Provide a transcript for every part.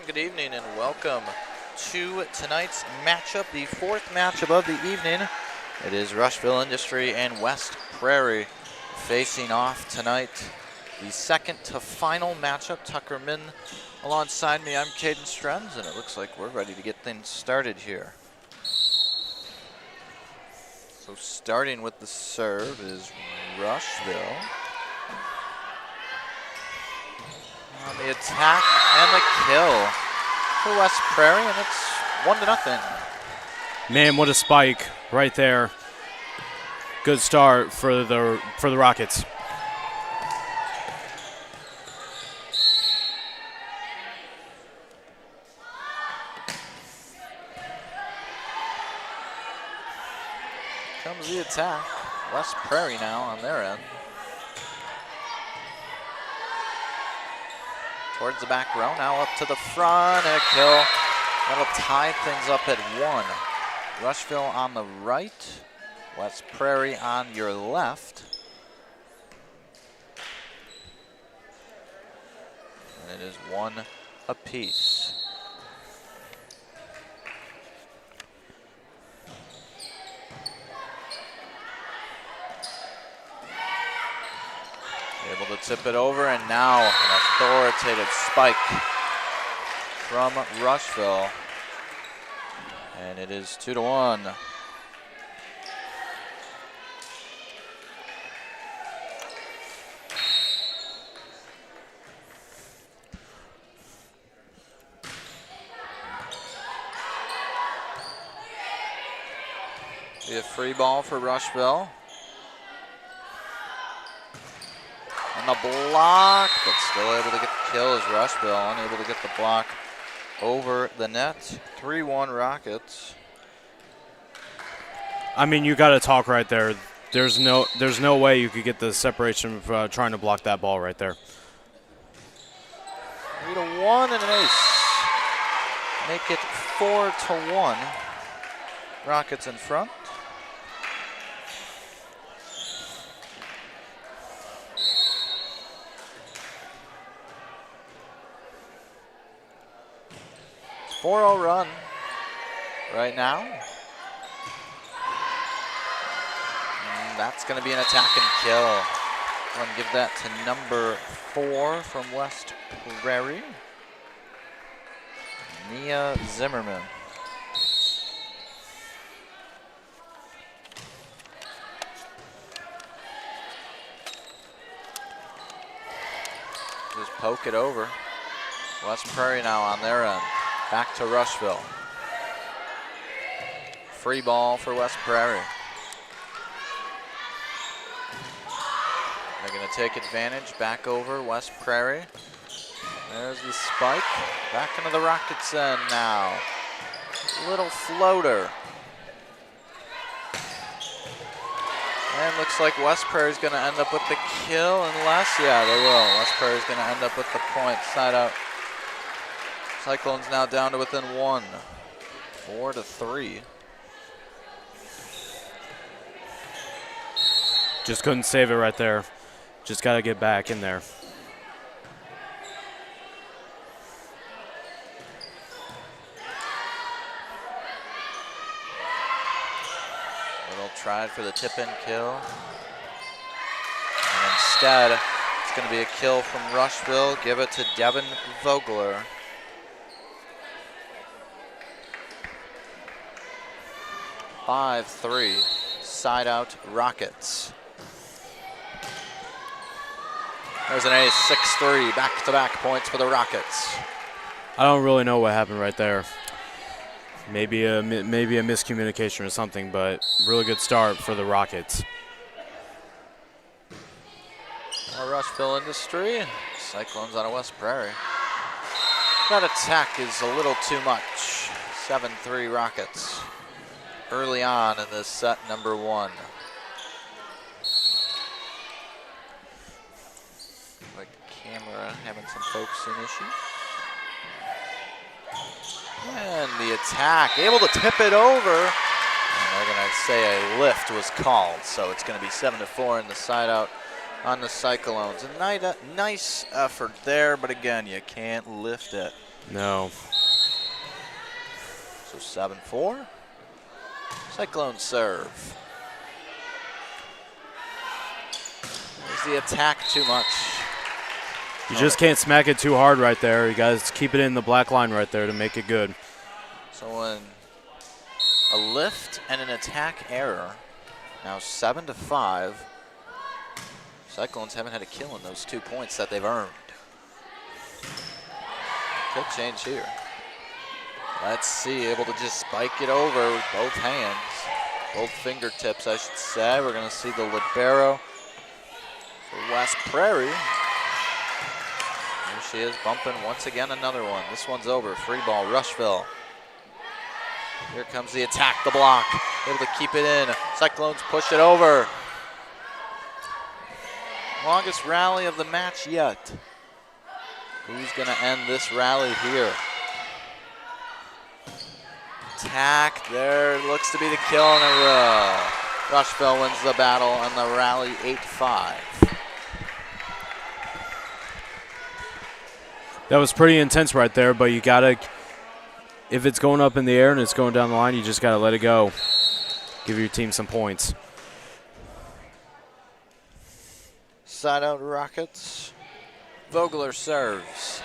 good evening, and welcome to tonight's matchup, the fourth matchup of the evening. It is Rushville-Industry and West Prairie facing off tonight. The second to final matchup. Tucker Min alongside me. I'm Caden Strenz, and it looks like we're ready to get things started here. So starting with the serve is Rushville. On the attack and the kill for West Prairie, and it's 1-0. Man, what a spike right there. Good start for the Rockets. Comes the attack. West Prairie now on their end. Towards the back row, now up to the front, and a kill. That'll tie things up at 1. Rushville on the right, West Prairie on your left. And it is 1 apiece. Able to tip it over, and now an authoritative spike from Rushville. And it is 2-1. Be a free ball for Rushville. And the block, but still able to get the kill as Rushville unable to get the block over the net. 3-1 Rockets. I mean, you got to talk right there. There's no way you could get the separation of trying to block that ball right there. 3-1 and an ace. Make it 4-1. Rockets in front. It's 4-0 run right now. And that's going to be an attack and kill. I'm going to give that to number 4 from West Prairie, Nia Zimmerman. Just poke it over. West Prairie now on their end. Back to Rushville. Free ball for West Prairie. They're going to take advantage. Back over West Prairie. There's the spike. Back into the Rockets' end now. Little floater. And looks like West Prairie's going to end up with the kill unless, yeah, they will. West Prairie's going to end up with the point. Side out. Cyclones now down to within 1. 4-3. Just couldn't save it right there. Just got to get back in there. Little tried for the tip-in kill. And instead, it's going to be a kill from Rushville. Give it to Devin Vogler. 5-3, side out Rockets. There's an ace, 6-3, back-to-back points for the Rockets. I don't really know what happened right there. Maybe a miscommunication or something, but really good start for the Rockets. Rushville-Industry, Cyclones out of West Prairie. That attack is a little too much. 7-3 Rockets. Early on in this set, number 1. The camera having some focusing issues. And the attack, able to tip it over. And they're going to say a lift was called, so it's going to be 7-4 in the side out on the Cyclones. A nice effort there, but again, you can't lift it. No. So 7-4. Cyclone serve. There's the attack too much. You just can't smack it too hard right there. You guys keep it in the black line right there to make it good. So when a lift and an attack error, now 7-5. Cyclones haven't had a kill in those 2 points that they've earned. Could change here. Let's see, able to just spike it over with both hands. Both fingertips, I should say. We're going to see the libero for West Prairie. Here she is bumping once again, another one. This one's over, free ball, Rushville. Here comes the attack, the block. Able to keep it in. Cyclones push it over. Longest rally of the match yet. Who's going to end this rally here? Attack, there looks to be the kill in a row. Rushville wins the battle and the rally 8-5. That was pretty intense right there, but you gotta, if it's going up in the air and it's going down the line, you just gotta let it go. Give your team some points. Side out Rockets. Vogler serves.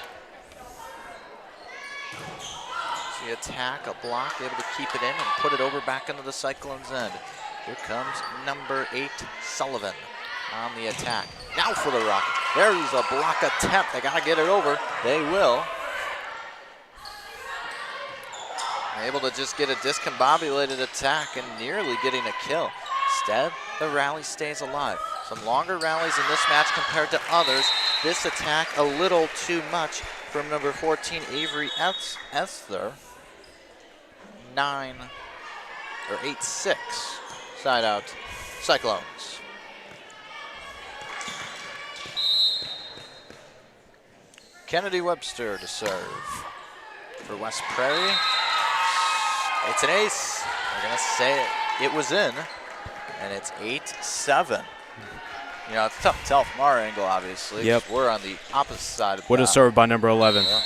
The attack, a block, able to keep it in and put it over back into the Cyclones' end. Here comes number 8, Sullivan, on the attack. Now for the Rocket. There's a block attempt. They gotta get it over. They will. Able to just get a discombobulated attack and nearly getting a kill. Instead, the rally stays alive. Some longer rallies in this match compared to others. This attack a little too much from number 14, Avery Esther. 8-6. Side out, Cyclones. Kennedy Webster to serve for West Prairie. It's an ace. We're gonna say it was in, and it's 8-7. You know, it's tough to tell from our angle, obviously. Yep. We're on the opposite side of Would have served by number 11. Yeah.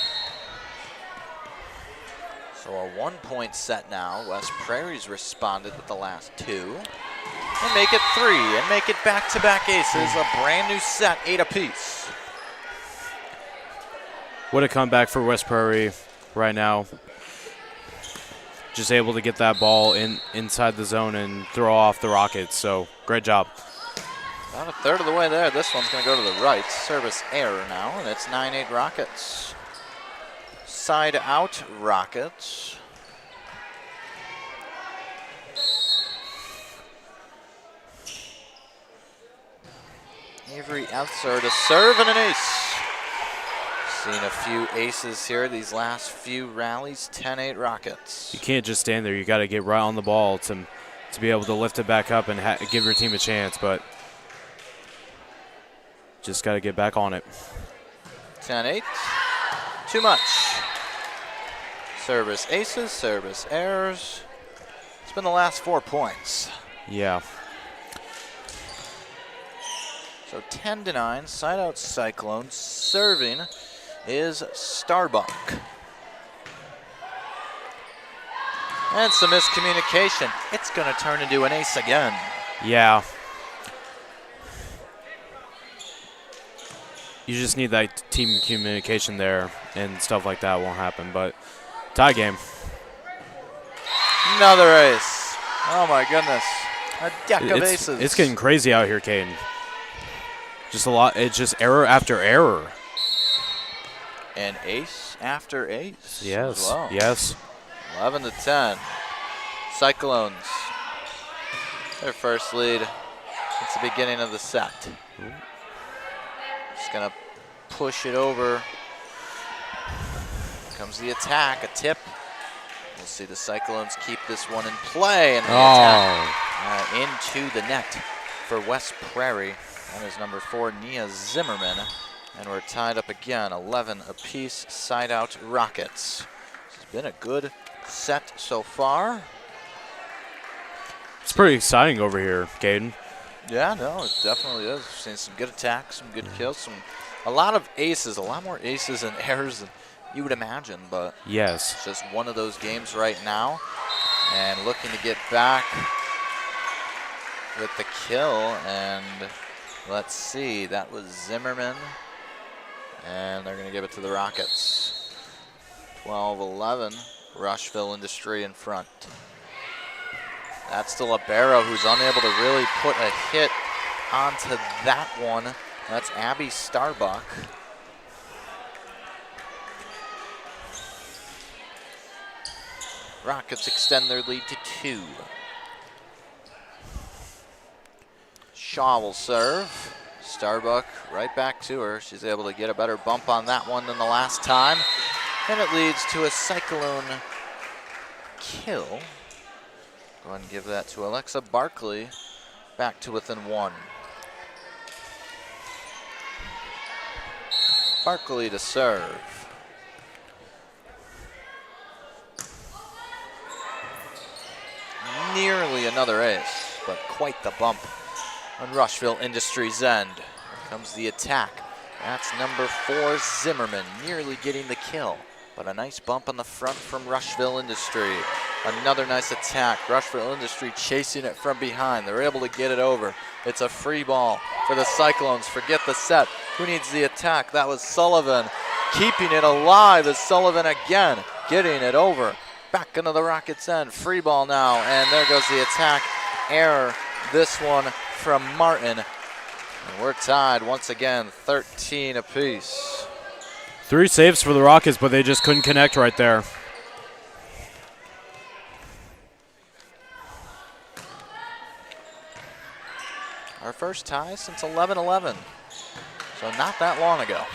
So a 1-point set now. West Prairie's responded with the last 2. And make it 3 and make it back-to-back aces. A brand new set, 8 apiece. What a comeback for West Prairie right now. Just able to get that ball inside the zone and throw off the Rockets. So great job. About a third of the way there. This one's going to go to the right. Service error now, and it's 9-8 Rockets. Side out Rockets. Avery Elser to serve and an ace. Seen a few aces here these last few rallies. 10-8 Rockets. You can't just stand there. You got to get right on the ball to be able to lift it back up and give your team a chance. But just got to get back on it. 10-8. Too much. Service aces, service errors. It's been the last 4 points. Yeah. So 10-9, side out Cyclones. Serving is Starbuck. And some miscommunication. It's going to turn into an ace again. Yeah. You just need that team communication there, and stuff like that won't happen. But tie game. Another ace. Oh my goodness. A deck of aces. It's getting crazy out here, Caden. Just a lot. It's just error after error. And ace after ace. Yes. As well. Yes. 11-10. Cyclones. Their first lead since the beginning of the set. Just gonna push it over. Comes the attack, a tip. We'll see the Cyclones keep this one in play, and the attack into the net for West Prairie. That is number 4, Nia Zimmerman. And we're tied up again, 11 apiece, side out Rockets. It's been a good set so far. It's pretty exciting over here, Caden. Yeah, no, it definitely is. We've seen some good attacks, some good kills, a lot of aces, a lot more aces and errors than you would imagine, but Yes. it's just one of those games right now. And looking to get back with the kill, and let's see, that was Zimmerman, and they're going to give it to the Rockets. 12-11, Rushville-Industry in front. That's the libero who's unable to really put a hit onto that one. That's Abby Starbuck. Rockets extend their lead to 2. Shaw will serve. Starbuck right back to her. She's able to get a better bump on that one than the last time. And it leads to a Cyclone kill. Go ahead and give that to Alexa Barkley. Back to within 1. Barkley to serve. Nearly another ace, but quite the bump on Rushville-Industry's end. Here comes the attack. That's number 4, Zimmerman, nearly getting the kill, but a nice bump on the front from Rushville-Industry. Another nice attack. Rushville-Industry chasing it from behind. They're able to get it over. It's a free ball for the Cyclones. Forget the set. Who needs the attack? That was Sullivan. Keeping it alive is Sullivan again, getting it over. Back into the Rockets' end. Free ball now, and there goes the attack. Error. This one from Martin. And we're tied once again, 13 apiece. 3 saves for the Rockets, but they just couldn't connect right there. Our first tie since 11-11, so not that long ago.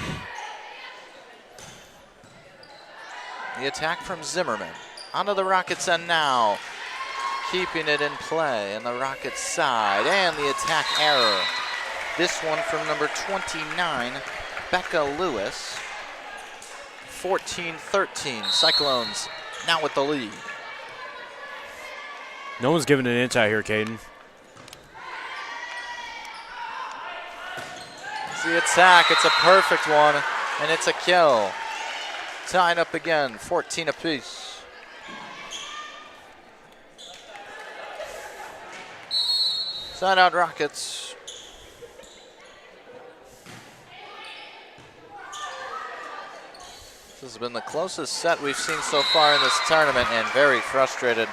The attack from Zimmerman. Onto the Rockets' end now. Keeping it in play on the Rockets' side, and the attack error. This one from number 29, Becca Lewis. 14-13, Cyclones now with the lead. No one's giving an inch out here, Caden. It's the attack, it's a perfect one, and it's a kill. Tied up again, 14 apiece. Side out Rockets. This has been the closest set we've seen so far in this tournament, and very frustrated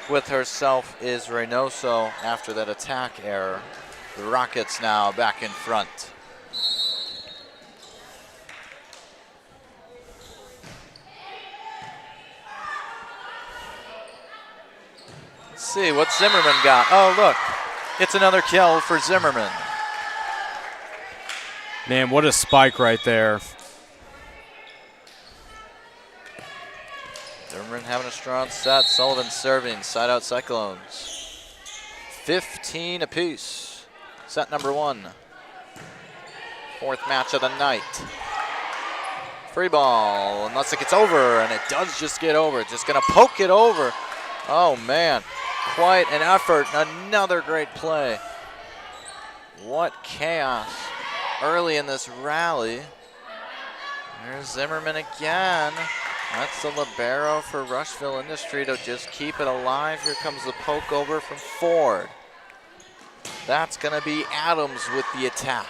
with herself is Reynoso after that attack error. The Rockets now back in front. Let's see what Zimmerman got. Oh, look. It's another kill for Zimmerman. Man, what a spike right there. Zimmerman having a strong set. Sullivan serving. Side out Cyclones. 15 apiece. Set number 1. 4th match of the night. Free ball, unless it gets over, and it does just get over. Just gonna poke it over. Oh man, quite an effort. Another great play. What chaos early in this rally. There's Zimmerman again. That's the libero for Rushville-Industry to just keep it alive. Here comes the poke over from Ford. That's gonna be Adams with the attack.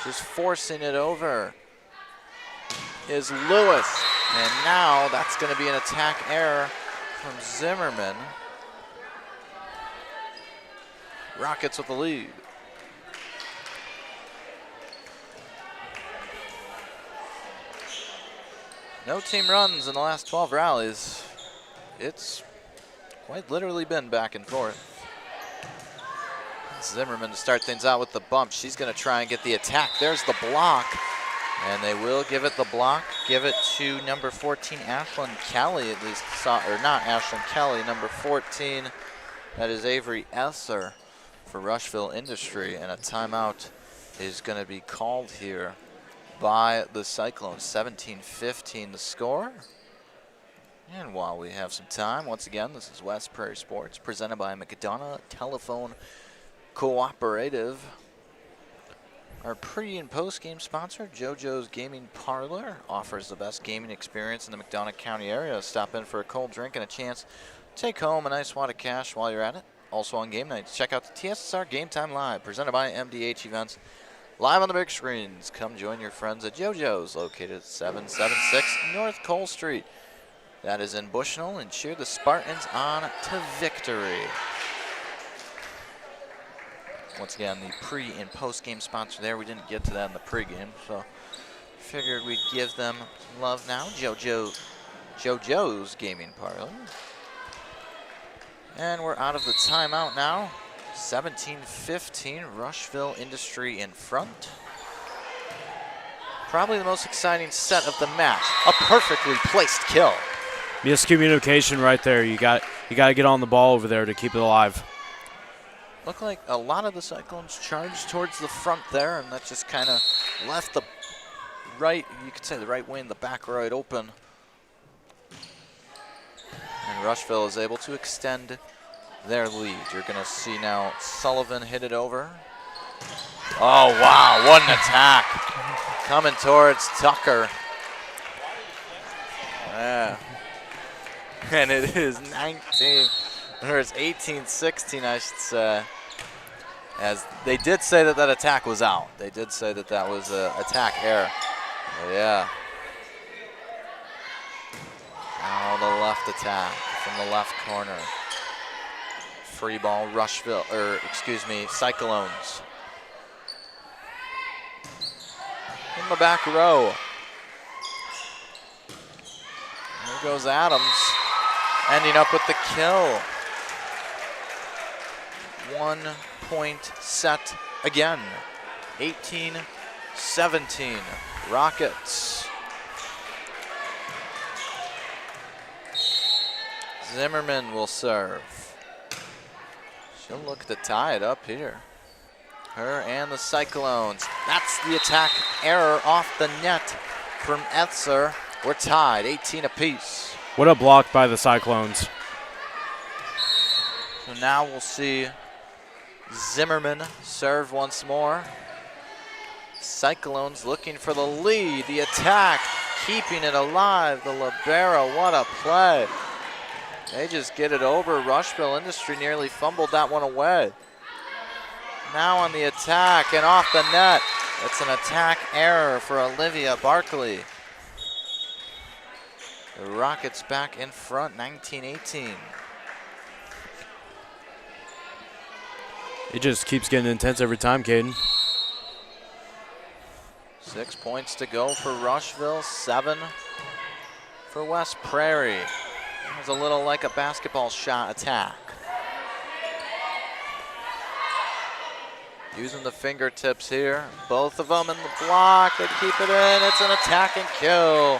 Just forcing it over is Lewis. And now that's gonna be an attack error from Zimmerman. Rockets with the lead. No team runs in the last 12 rallies. It's quite literally been back and forth. Zimmerman to start things out with the bump. She's gonna try and get the attack. There's the block. And they will give it the block. Give it to number 14, Ashlyn Kelly, at least, or not Ashlyn Kelly, number 14. That is Avery Esser for Rushville-Industry. And a timeout is gonna be called here by the Cyclones. 17-15 the score. And while we have some time, once again, this is West Prairie Sports, presented by McDonough Telephone Cooperative. Our pre and post game sponsor, JoJo's Gaming Parlor, offers the best gaming experience in the McDonough County area. Stop in for a cold drink and a chance to take home a nice wad of cash while you're at it. Also on game nights, check out the TSSR Game Time Live, presented by MDH Events. Live on the big screens. Come join your friends at JoJo's, located at 776 North Cole Street. That is in Bushnell, and cheer the Spartans on to victory. Once again, the pre and post game sponsor there. We didn't get to that in the pregame, so figured we'd give them love now. JoJo's Gaming Parlor. And we're out of the timeout now. 17-15, Rushville-Industry in front. Probably the most exciting set of the match. A perfectly placed kill. Miscommunication right there. You got to get on the ball over there to keep it alive. Looked like a lot of the Cyclones charged towards the front there, and that just kind of left the right, you could say the right wing, the back right open. And Rushville is able to extend their lead. You're going to see now Sullivan hit it over. Oh, wow, what an attack. Coming towards Tucker. Yeah. And it is 18-16, I should say. As they did say that attack was out. They did say that was an attack error. But yeah. Now the left attack from the left corner. Free ball, Rushville, Cyclones. In the back row. There goes Adams, ending up with the kill. 1 point set again. 18-17, Rockets. Zimmerman will serve. She'll look to tie it up here. Her and the Cyclones. That's the attack error off the net from Etzer. We're tied, 18 apiece. What a block by the Cyclones. So now we'll see Zimmerman serve once more. Cyclones looking for the lead. The attack, keeping it alive. The libero, what a play. They just get it over. Rushville-Industry nearly fumbled that one away. Now on the attack and off the net. It's an attack error for Olivia Barkley. The Rockets back in front, 19-18. It just keeps getting intense every time, Caden. 6 points to go for Rushville, 7 for West Prairie. It was a little like a basketball shot attack. Using the fingertips here. Both of them in the block. They keep it in. It's an attack and kill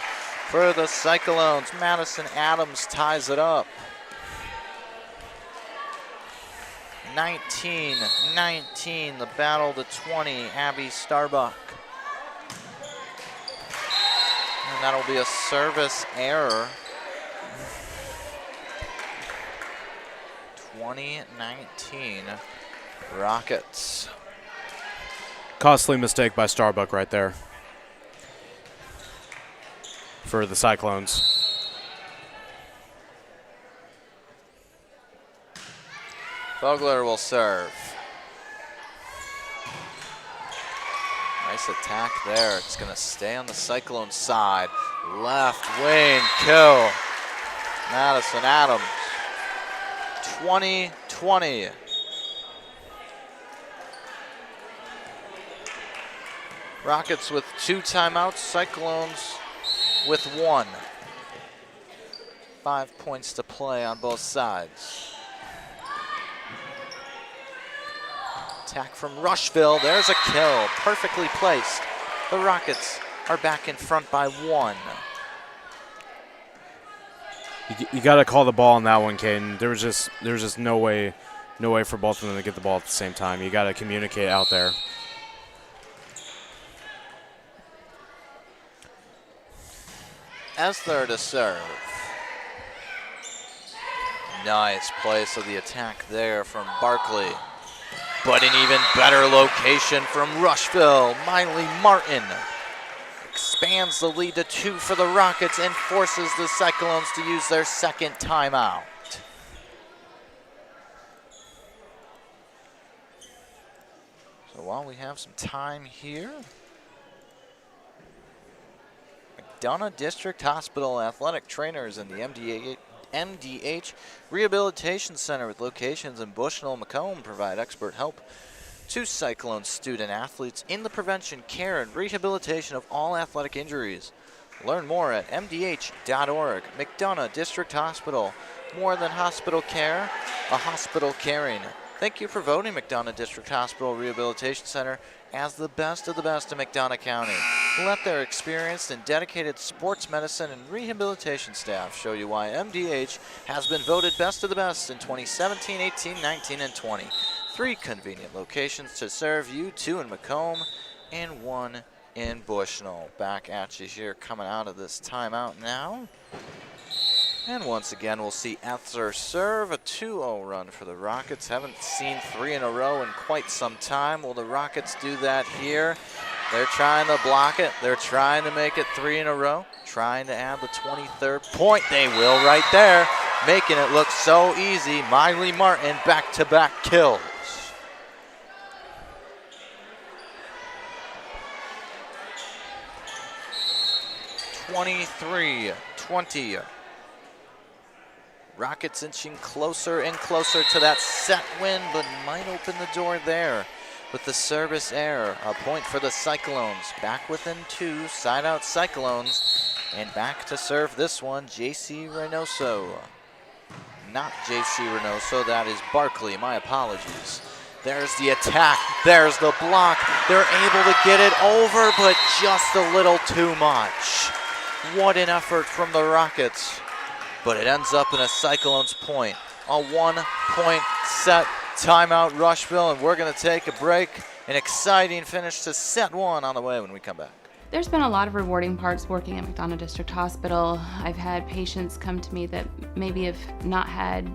for the Cyclones. Madison Adams ties it up. 19-19, the battle to 20, Abby Starbuck. And that'll be a service error. 2019, Rockets. Costly mistake by Starbuck right there for the Cyclones. Vogler will serve. Nice attack there. It's going to stay on the Cyclone side. Left wing kill. Madison Adams. 20-20. Rockets with 2 timeouts. Cyclones with 1. 5 points to play on both sides. Attack from Rushville. There's a kill. Perfectly placed. The Rockets are back in front by 1. You got to call the ball on that one, Caden. There was just no way for both of them to get the ball at the same time. You got to communicate out there. Esler to serve. Nice place of the attack there from Barkley. But an even better location from Rushville. Miley Martin expands the lead to 2 for the Rockets and forces the Cyclones to use their second timeout. So while we have some time here, McDonough District Hospital athletic trainers and the MDH Rehabilitation Center with locations in Bushnell and Macomb provide expert help to Cyclone student athletes in the prevention, care, and rehabilitation of all athletic injuries. Learn more at mdh.org. McDonough District Hospital, more than hospital care, a hospital caring. Thank you for voting McDonough District Hospital Rehabilitation Center as the best of the best in McDonough County. Let their experienced and dedicated sports medicine and rehabilitation staff show you why MDH has been voted best of the best in 2017, 18, 19, and 20. 3 convenient locations to serve you, 2 in Macomb and 1 in Bushnell. Back at you here coming out of this timeout now. And once again, we'll see Etzer serve a 2-0 run for the Rockets. Haven't seen 3 in a row in quite some time. Will the Rockets do that here? They're trying to block it. They're trying to make it 3 in a row. Trying to add the 23rd point. They will right there. Making it look so easy. Miley Martin back-to-back kills. 23-20. Rockets inching closer and closer to that set win, but might open the door there with the service error. A point for the Cyclones. Back within 2, side out Cyclones. And back to serve this one, J.C. Reynoso. Not J.C. Reynoso, that is Barkley. My apologies. There's the attack. There's the block. They're able to get it over, but just a little too much. What an effort from the Rockets. But it ends up in a Cyclones point. A 1-point set, timeout Rushville, and we're going to take a break. An exciting finish to set 1 on the way when we come back. There's been a lot of rewarding parts working at McDonough District Hospital. I've had patients come to me that maybe have not had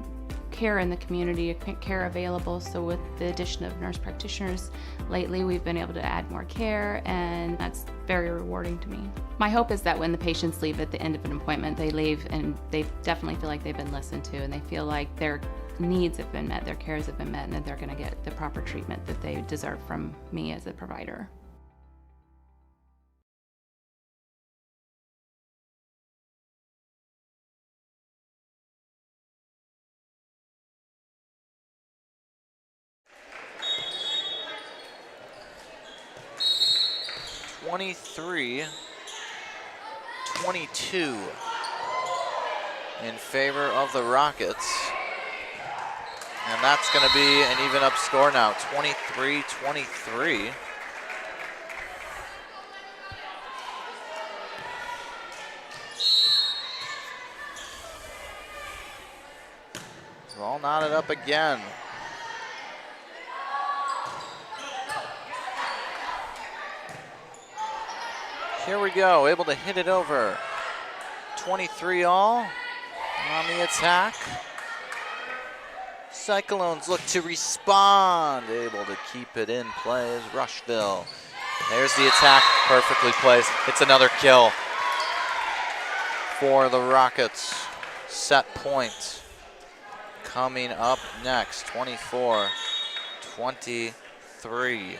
care in the community, care available. So with the addition of nurse practitioners lately, we've been able to add more care, and that's very rewarding to me. My hope is that when the patients leave at the end of an appointment, they leave and they definitely feel like they've been listened to, and they feel like their needs have been met, their cares have been met, and that they're going to get the proper treatment that they deserve from me as a provider. (23-22) in favor of the Rockets. And that's going to be an even up score now, 23-23. We're all knotted up again. Here we go, able to hit it over. 23 all on the attack. Cyclones look to respond, able to keep it in play as Rushville. There's the attack, perfectly placed. It's another kill for the Rockets. Set point coming up next, 24-23.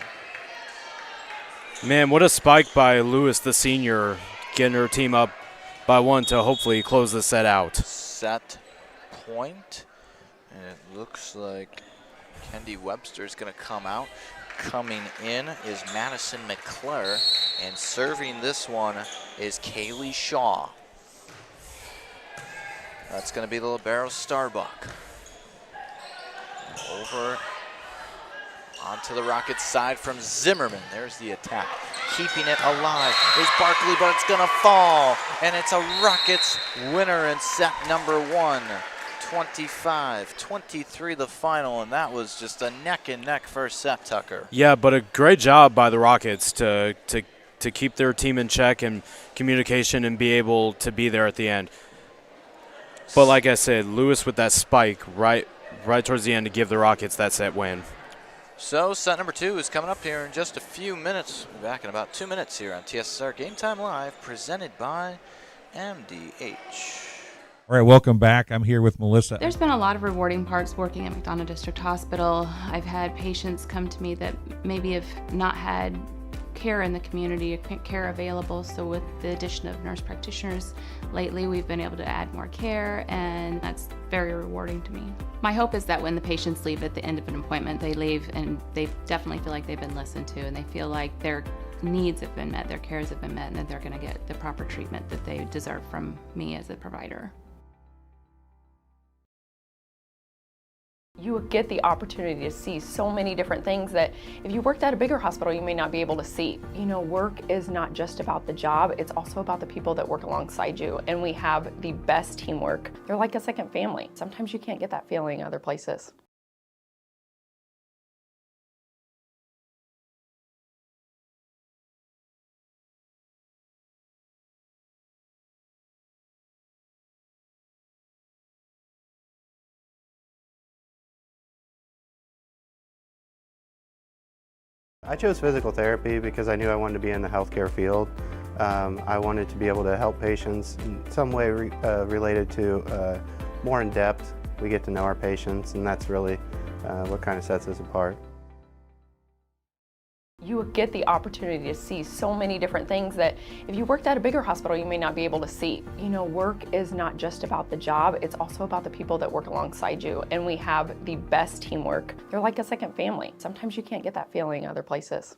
Man, what a spike by Lewis, the senior, getting her team up by 1 to hopefully close the set out. Set point, and it looks like Kendi Webster's going to come out. Coming in is Madison McClure, and serving this one is Kaylee Shaw. That's going to be the libero Starbuck. Over onto the Rockets side from Zimmerman. There's the attack. Keeping it alive is Barkley, but it's going to fall. And it's a Rockets winner in set number 1. 25-23 the final, and that was just a neck-and-neck first set, Tucker. Yeah, but a great job by the Rockets to keep their team in check and communication and be able to be there at the end. But like I said, Lewis with that spike right towards the end to give the Rockets that set win. So set number 2 is coming up here in just a few minutes. We'll be back in about 2 minutes here on TSSR Game Time Live, presented by MDH. All right, welcome back. I'm here with Melissa. There's been a lot of rewarding parts working at McDonough District Hospital. I've had patients come to me that maybe have not had care in the community, care available. So with the addition of nurse practitioners lately, we've been able to add more care, and that's very rewarding to me. My hope is that when the patients leave at the end of an appointment, they leave and they definitely feel like they've been listened to, and they feel like their needs have been met, their cares have been met, and that they're going to get the proper treatment that they deserve from me as a provider. You will get the opportunity to see so many different things that if you worked at a bigger hospital, you may not be able to see. You know, work is not just about the job, it's also about the people that work alongside you. And we have the best teamwork. They're like a second family. Sometimes you can't get that feeling other places. I chose physical therapy because I knew I wanted to be in the healthcare field. I wanted to be able to help patients in some way related to more in depth. We get to know our patients, and that's really what kind of sets us apart. You will get the opportunity to see so many different things that if you worked at a bigger hospital, you may not be able to see. You know, work is not just about the job, it's also about the people that work alongside you. And we have the best teamwork. They're like a second family. Sometimes you can't get that feeling other places.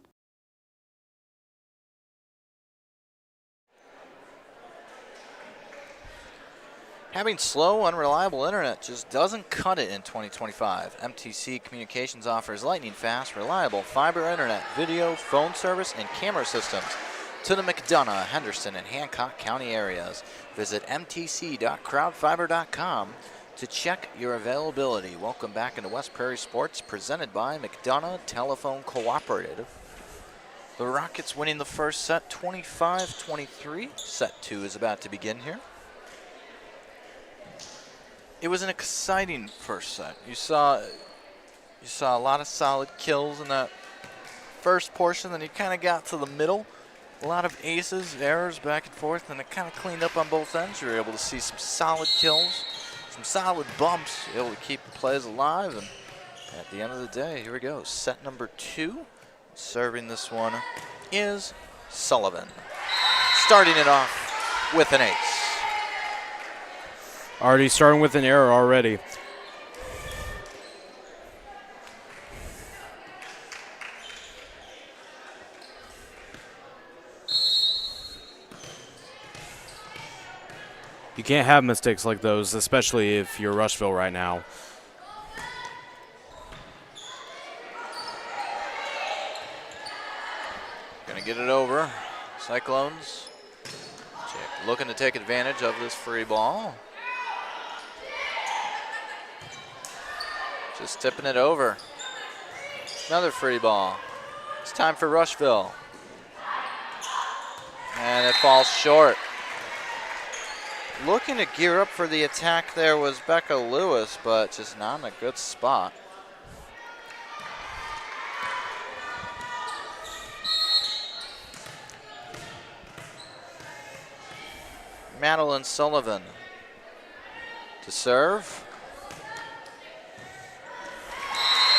Having slow, unreliable internet just doesn't cut it in 2025. MTC Communications offers lightning-fast, reliable fiber internet, video, phone service, and camera systems to the McDonough, Henderson, and Hancock County areas. Visit mtc.crowdfiber.com to check your availability. Welcome back into West Prairie Sports, presented by McDonough Telephone Cooperative. The Rockets winning the first set 25-23. Set 2 is about to begin here. It was an exciting first set. You saw a lot of solid kills in that first portion, then you kind of got to the middle. A lot of aces, errors back and forth, and it kind of cleaned up on both ends. You were able to see some solid kills, some solid bumps, able to keep the plays alive. And at the end of the day, here we go. Set number 2. Serving this one is Sullivan. Starting it off with an ace. Already starting with an error already. You can't have mistakes like those, especially if you're Rushville right now. Gonna get it over. Cyclones looking to take advantage of this free ball. Just tipping it over. Another free ball. It's time for Rushville. And it falls short. Looking to gear up for the attack there was Becca Lewis, but just not in a good spot. Madeline Sullivan to serve.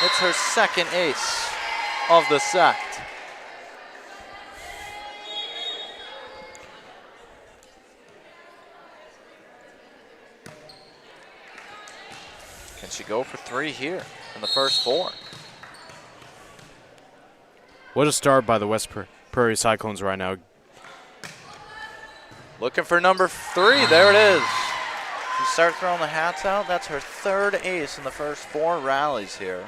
It's her second ace of the set. Can she go for 3 here in the first 4? What a start by the West Prairie Cyclones right now. Looking for number 3. There it is. You start throwing the hats out. That's her 3rd ace in the first 4 rallies here.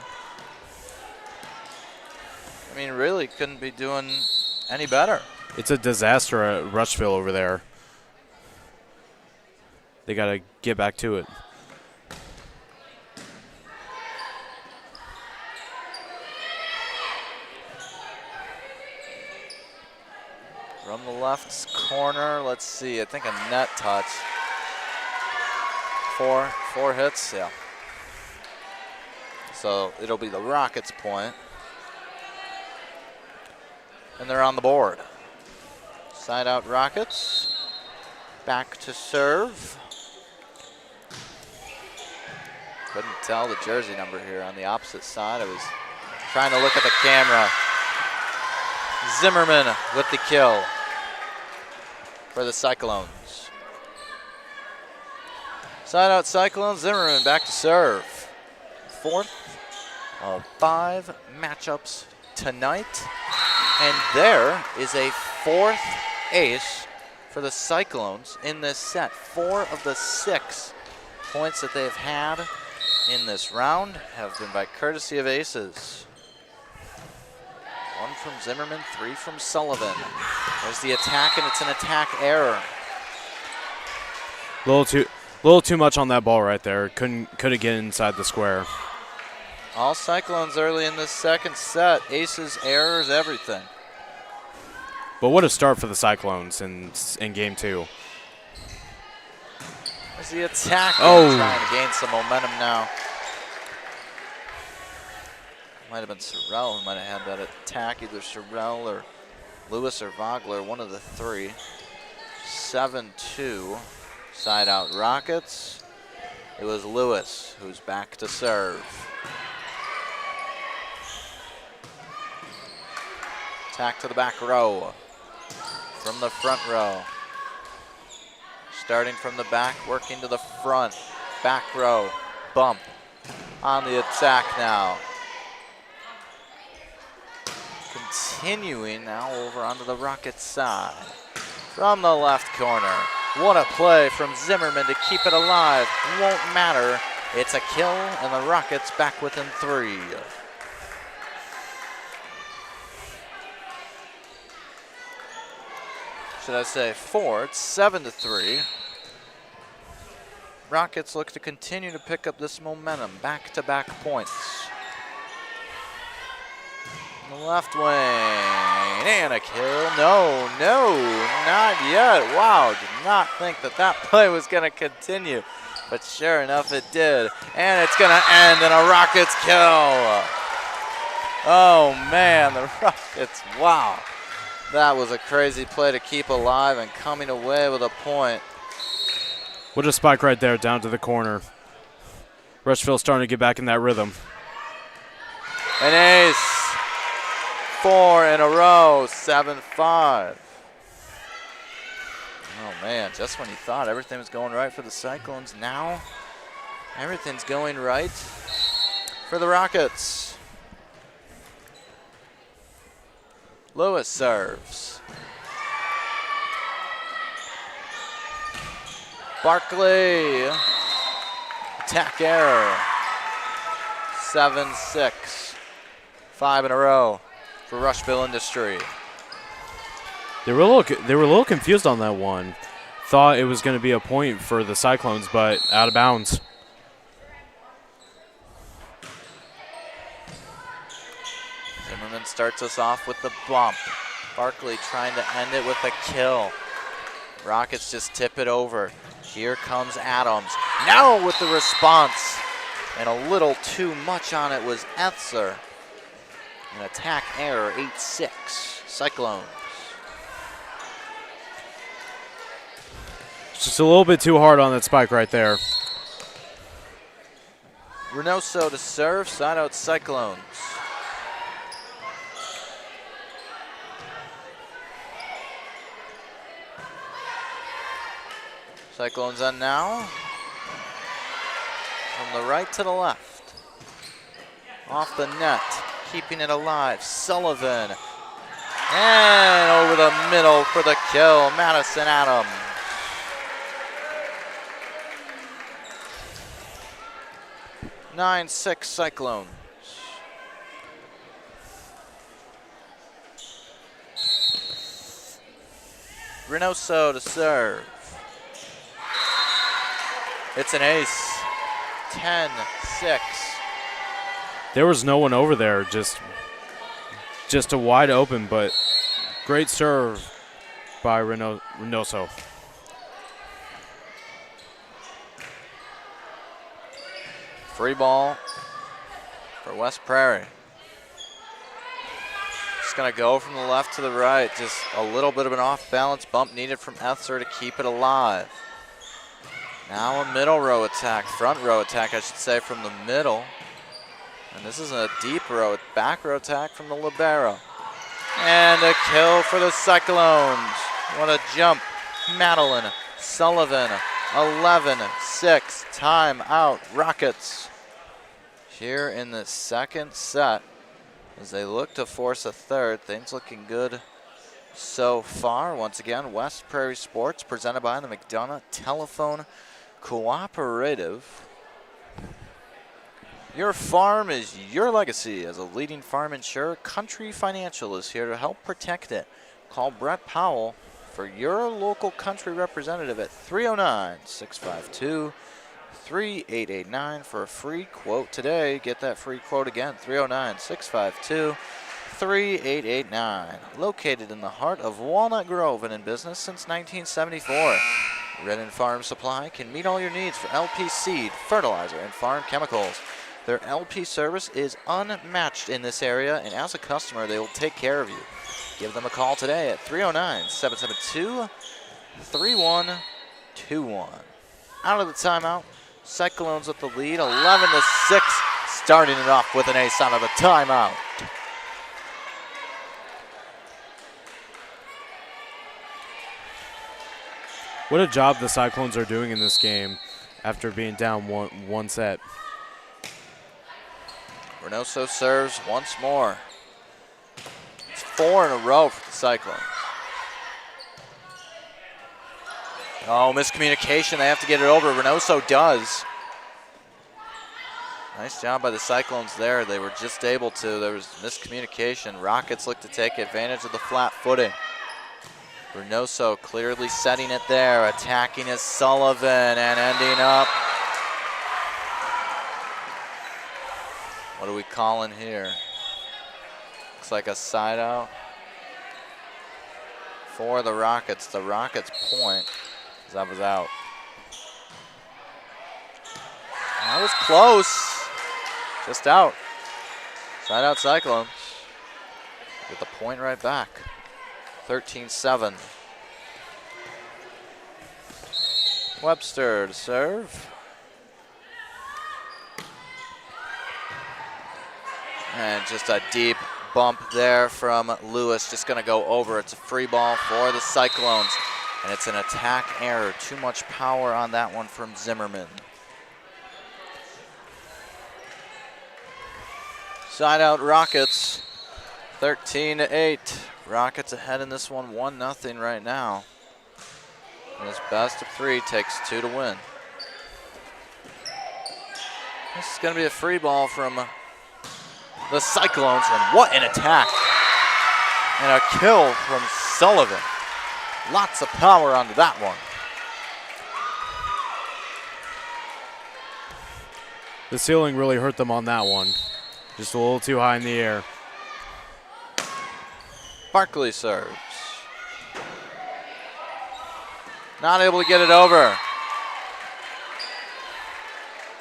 I mean, really couldn't be doing any better. It's a disaster at Rushville over there. They got to get back to it. From the left corner, let's see, I think a net touch. 4 hits, yeah. So it'll be the Rockets' point. And they're on the board. Side out Rockets. Back to serve. Couldn't tell the jersey number here on the opposite side. I was trying to look at the camera. Zimmerman with the kill for the Cyclones. Side out Cyclones, Zimmerman back to serve. Fourth of 5 matchups tonight. And there is a 4th ace for the Cyclones in this set. 4 of the 6 points that they've had in this round have been by courtesy of aces. 1 from Zimmerman, 3 from Sullivan. There's the attack, and it's an attack error. Little too much on that ball right there. Couldn't get inside the square. All Cyclones early in this second set. Aces, errors, everything. But what a start for the Cyclones in game 2. There's the attack. Oh. Trying to gain some momentum now. Might have been Sorrell who might have had that attack. Either Sorrell or Lewis or Vogler, one of the 3. 7-2. Side out Rockets. It was Lewis who's back to serve. Attack to the back row. From the front row. Starting from the back, working to the front. Back row, bump. On the attack now. Continuing now over onto the Rockets side. From the left corner. What a play from Zimmerman to keep it alive. Won't matter. It's a kill, and the Rockets back within 3. Should I say 4? It's 7-3. Rockets look to continue to pick up this momentum. Back-to-back points. The left wing, and a kill. No, not yet. Wow, did not think that play was going to continue, but sure enough it did. And it's going to end in a Rockets kill. Oh man, the Rockets, wow. That was a crazy play to keep alive and coming away with a point. What a spike right there down to the corner. Rushville starting to get back in that rhythm. An ace. 4 in a row, 7-5. Oh man, just when you thought everything was going right for the Cyclones, now everything's going right for the Rockets. Lewis serves. Barkley, attack error. 7-6, 5 in a row for Rushville-Industry. They were a little confused on that one. Thought it was going to be a point for the Cyclones, but out of bounds. Zimmerman starts us off with the bump. Barkley trying to end it with a kill. Rockets just tip it over. Here comes Adams. Now with the response. And a little too much on it was Etzer. An attack error, 8-6, Cyclones. Just a little bit too hard on that spike right there. Reynoso to serve, side out Cyclones. Cyclones on now. From the right to the left. Off the net. Keeping it alive, Sullivan. And over the middle for the kill, Madison Adams. (9-6) Cyclones. Reynoso to serve. It's an ace. 10-6. There was no one over there, just a wide open, but great serve by Reynoso. Free ball for West Prairie. Just going to go from the left to the right. Just a little bit of an off-balance bump needed from Etzer to keep it alive. Now a middle row attack, front row attack, I should say, from the middle. And this is a deep row, back row attack from the libero. And a kill for the Cyclones. What a jump. Madeline Sullivan, 11-6, timeout Rockets. Here in the second set, as they look to force a third, things looking good so far. Once again, West Prairie Sports presented by the McDonough Telephone Cooperative. Your farm is your legacy. As a leading farm insurer, Country Financial is here to help protect it. Call Brett Powell for your local Country representative at 309-652-3889 for a free quote today. Get that free quote again, 309-652-3889. Located in the heart of Walnut Grove and in business since 1974. Redden Farm Supply can meet all your needs for LP seed, fertilizer, and farm chemicals. Their LP service is unmatched in this area, and as a customer, they will take care of you. Give them a call today at 309-772-3121. Out of the timeout, Cyclones with the lead, 11-6, starting it off with an ace out of the timeout. What a job the Cyclones are doing in this game after being down one set. Reynoso serves once more. It's 4 in a row for the Cyclones. Oh, miscommunication. They have to get it over. Reynoso does. Nice job by the Cyclones there. They were just able to. There was miscommunication. Rockets look to take advantage of the flat footing. Reynoso clearly setting it there. Attacking is Sullivan and ending up. What are we calling here? Looks like a side out for the Rockets. The Rockets point, because that was out. That was close. Just out. Side out Cyclones. Get the point right back. 13-7. Webster to serve. And just a deep bump there from Lewis. Just going to go over. It's a free ball for the Cyclones. And it's an attack error. Too much power on that one from Zimmerman. Side out Rockets. 13-8. Rockets ahead in this one 1-0 right now. And this best of 3 takes 2 to win. This is going to be a free ball from the Cyclones, and what an attack. And a kill from Sullivan. Lots of power onto that one. The ceiling really hurt them on that one. Just a little too high in the air. Barkley serves. Not able to get it over.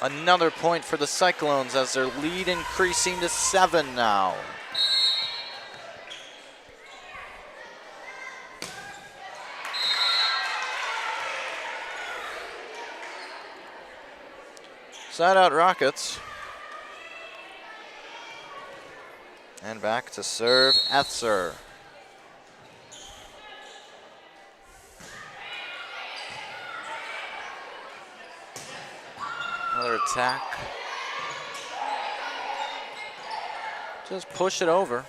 Another point for the Cyclones as their lead increasing to 7 now. Side out Rockets. And back to serve Etzer. Another attack. Just push it over.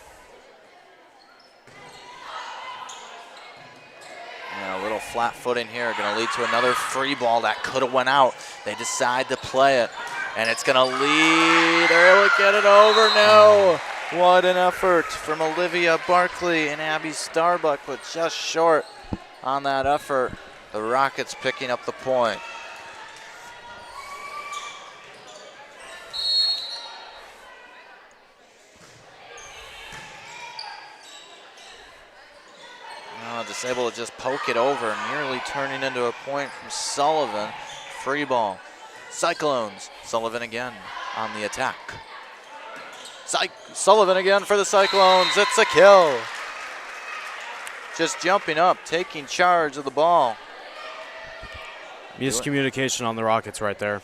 And a little flat footing here going to lead to another free ball that could have went out. They decide to play it. And it's going to lead. They're able to get it over. No. What an effort from Olivia Barkley and Abby Starbuck, but just short on that effort. The Rockets picking up the point. Just able to just poke it over, nearly turning into a point from Sullivan. Free ball. Cyclones. Sullivan again on the attack. Sullivan again for the Cyclones. It's a kill. Just jumping up, taking charge of the ball. Miscommunication on the Rockets right there.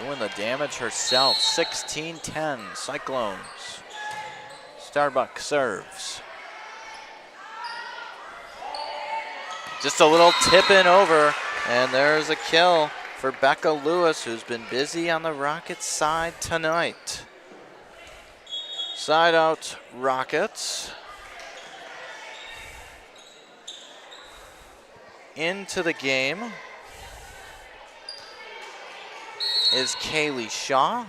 Doing the damage herself. 16-10 Cyclones. Starbuck serves. Just a little tip in over, and there's a kill for Becca Lewis, who's been busy on the Rockets side tonight. Side out Rockets. Into the game is Kaylee Shaw,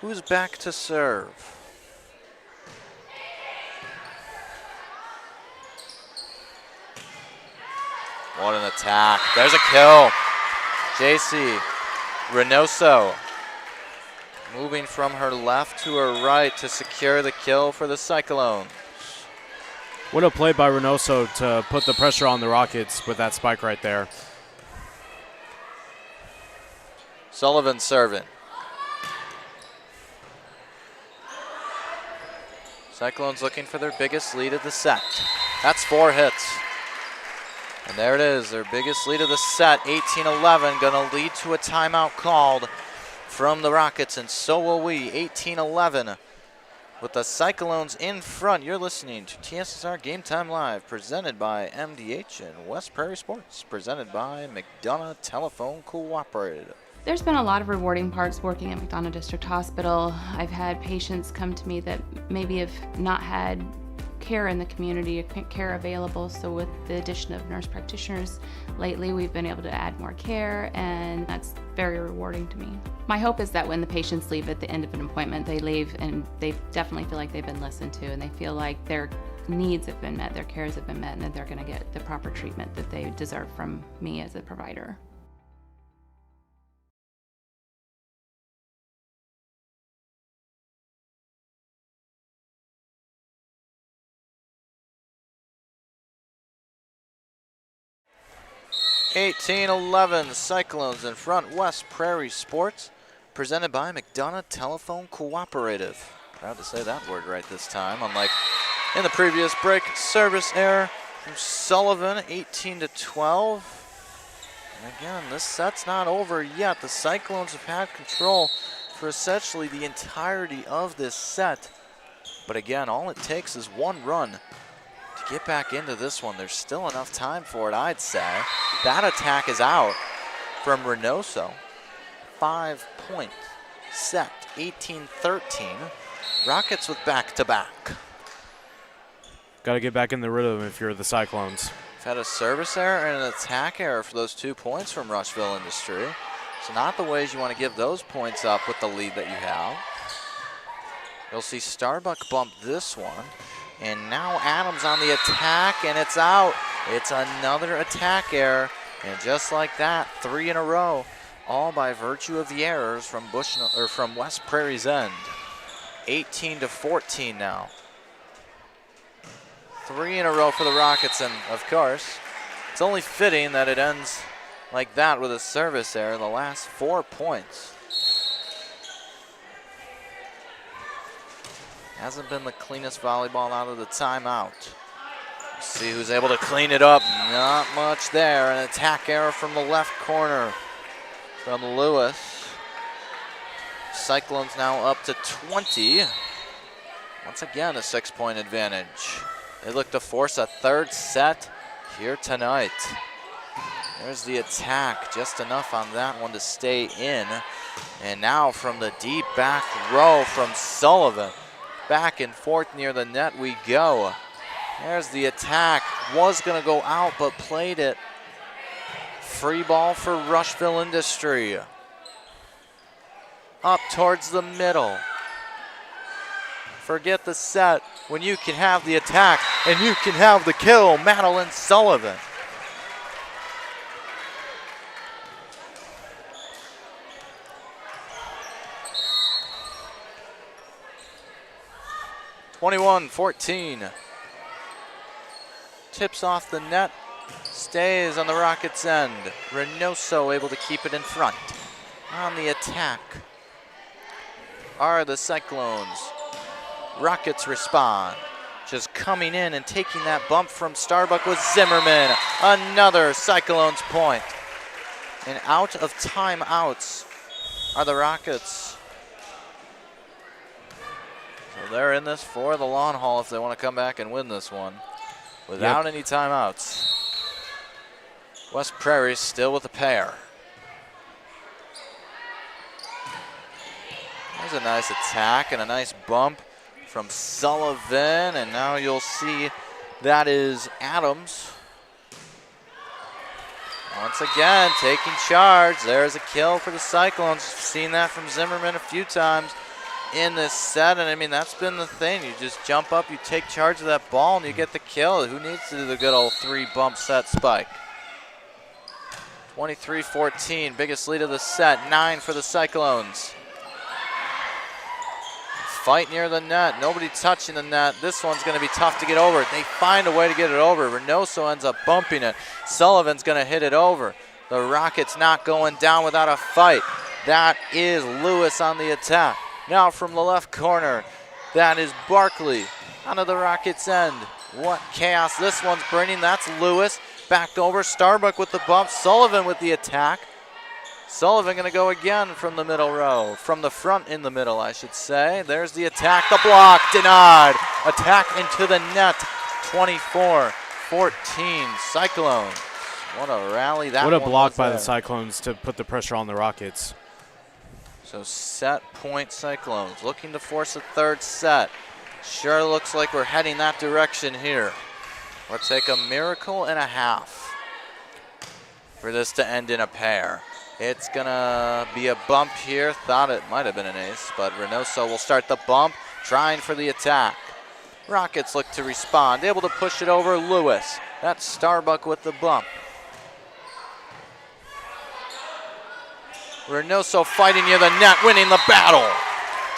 who's back to serve. What an attack. There's a kill. JC Reynoso moving from her left to her right to secure the kill for the Cyclones. What a play by Reynoso to put the pressure on the Rockets with that spike right there. Sullivan serving. Cyclones looking for their biggest lead of the set. That's 4 hits. And there it is, their biggest lead of the set, 18-11, gonna lead to a timeout called from the Rockets, and so will we, 18-11. With the Cyclones in front, you're listening to TSSR Game Time Live, presented by MDH and West Prairie Sports, presented by McDonough Telephone Cooperative. There's been a lot of rewarding parts working at McDonough District Hospital. I've had patients come to me that maybe have not had care in the community, care available, so with the addition of nurse practitioners lately, we've been able to add more care, and that's very rewarding to me. My hope is that when the patients leave at the end of an appointment, they leave and they definitely feel like they've been listened to, and they feel like their needs have been met, their cares have been met, and that they're going to get the proper treatment that they deserve from me as a provider. $18-11 Cyclones in front. West Prairie Sports, presented by McDonough Telephone Cooperative. Proud to say that word right this time, unlike in the previous break. Service error from Sullivan, 18-12. And again, this set's not over yet. The Cyclones have had control for essentially the entirety of this set. But again, all it takes is one run to get back into this one. There's still enough time for it, I'd say. That attack is out from Reynoso. 5-point set, 18-13. Rockets with back-to-back. Got to get back in the rhythm if you're the Cyclones. We've had a service error and an attack error for those 2 points from Rushville-Industry. So not the ways you want to give those points up with the lead that you have. You'll see Starbuck bump this one. And now Adams on the attack, and it's out. It's another attack error. And just like that, 3 in a row, all by virtue of the errors from from West Prairie's end. 18-14 now. 3 in a row for the Rockets, and of course, it's only fitting that it ends like that with a service error in the last 4 points. Hasn't been the cleanest volleyball out of the timeout. Let's see who's able to clean it up. Not much there. An attack error from the left corner from Lewis. Cyclones now up to 20. Once again, a 6-point advantage. They look to force a third set here tonight. There's the attack, just enough on that one to stay in. And now from the deep back row from Sullivan. Back and forth near the net we go. There's the attack. Was going to go out, but played it. Free ball for Rushville-Industry. Up towards the middle. Forget the set when you can have the attack and you can have the kill. Madeline Sullivan. (21-14). Tips off the net, stays on the Rockets' end. Reynoso able to keep it in front. On the attack are the Cyclones. Rockets respond. Just coming in and taking that bump from Starbuck was Zimmerman. Another Cyclones point. And out of timeouts are the Rockets. So they're in this for the long haul if they want to come back and win this one without any timeouts. West Prairie still with a pair. There's a nice attack and a nice bump from Sullivan, and now you'll see that is Adams. Once again, taking charge. There's a kill for the Cyclones. Seen that from Zimmerman a few times in this set, and I mean, that's been the thing. You just jump up, you take charge of that ball, and you get the kill. Who needs to do the good old 3-bump set spike? 23-14, biggest lead of the set, 9 for the Cyclones. Fight near the net, nobody touching the net. This one's gonna be tough to get over. They find a way to get it over. Reynoso ends up bumping it. Sullivan's gonna hit it over. The Rockets not going down without a fight. That is Lewis on the attack. Now from the left corner, that is Barkley onto the Rockets end. What chaos this one's bringing. That's Lewis. Back over, Starbuck with the bump, Sullivan with the attack. Sullivan gonna go again from the middle row, from the front in the middle, I should say. There's the attack, the block, denied. Attack into the net, 24-14, Cyclones. What a rally that was. What a block by the Cyclones to put the pressure on the Rockets. So set point Cyclones, looking to force a third set. Sure looks like we're heading that direction here. We'll take a miracle and a half for this to end in a pair. It's gonna be a bump here. Thought it might have been an ace, but Reynoso will start the bump, trying for the attack. Rockets look to respond, able to push it over Lewis. That's Starbuck with the bump. Reynoso fighting near the net, winning the battle.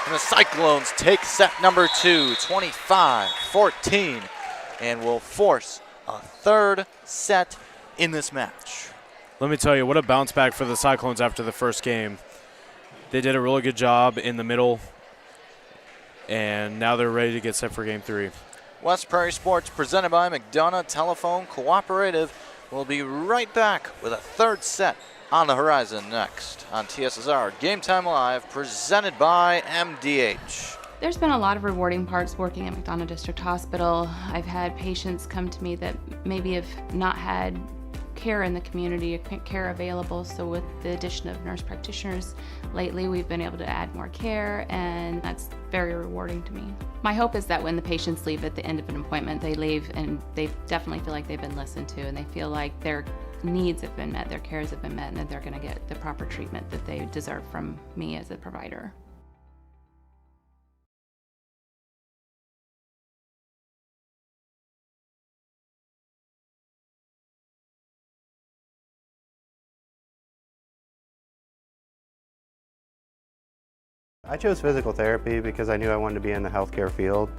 And the Cyclones take set number 2, 25-14, and will force a third set in this match. Let me tell you, what a bounce back for the Cyclones after the first game. They did a really good job in the middle, and now they're ready to get set for game 3. West Prairie Sports, presented by McDonough Telephone Cooperative, will be right back with a third set on the horizon next on TSSR Game Time Live, presented by MDH. There's been a lot of rewarding parts working at McDonough District Hospital. I've had patients come to me that maybe have not had care in the community, care available. So with the addition of nurse practitioners lately, we've been able to add more care, and that's very rewarding to me. My hope is that when the patients leave at the end of an appointment, they leave and they definitely feel like they've been listened to, and they feel like their needs have been met, their cares have been met, and that they're gonna get the proper treatment that they deserve from me as a provider. I chose physical therapy because I knew I wanted to be in the healthcare field.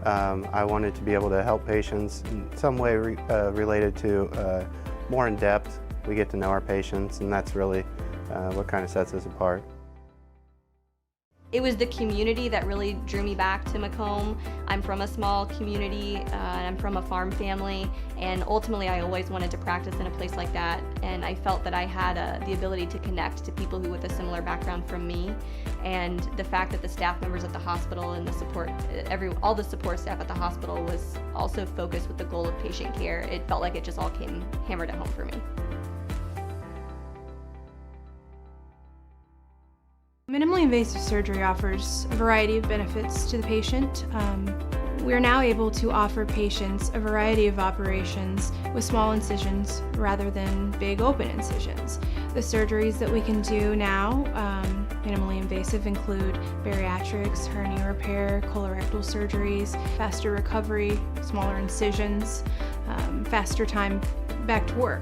I wanted to be able to help patients in some way related to more in depth. We get to know our patients, and that's really what kind of sets us apart. It was the community that really drew me back to Macomb. I'm from a small community, and I'm from a farm family, and ultimately I always wanted to practice in a place like that, and I felt that I had the ability to connect to people who with a similar background from me, and the fact that the staff members at the hospital and the support, all the support staff at the hospital was also focused with the goal of patient care. It felt like it just all came hammered at home for me. Minimally invasive surgery offers a variety of benefits to the patient. We're now able to offer patients a variety of operations with small incisions rather than big open incisions. The surgeries that we can do now, minimally invasive, include bariatrics, hernia repair, colorectal surgeries, faster recovery, smaller incisions, faster time back to work.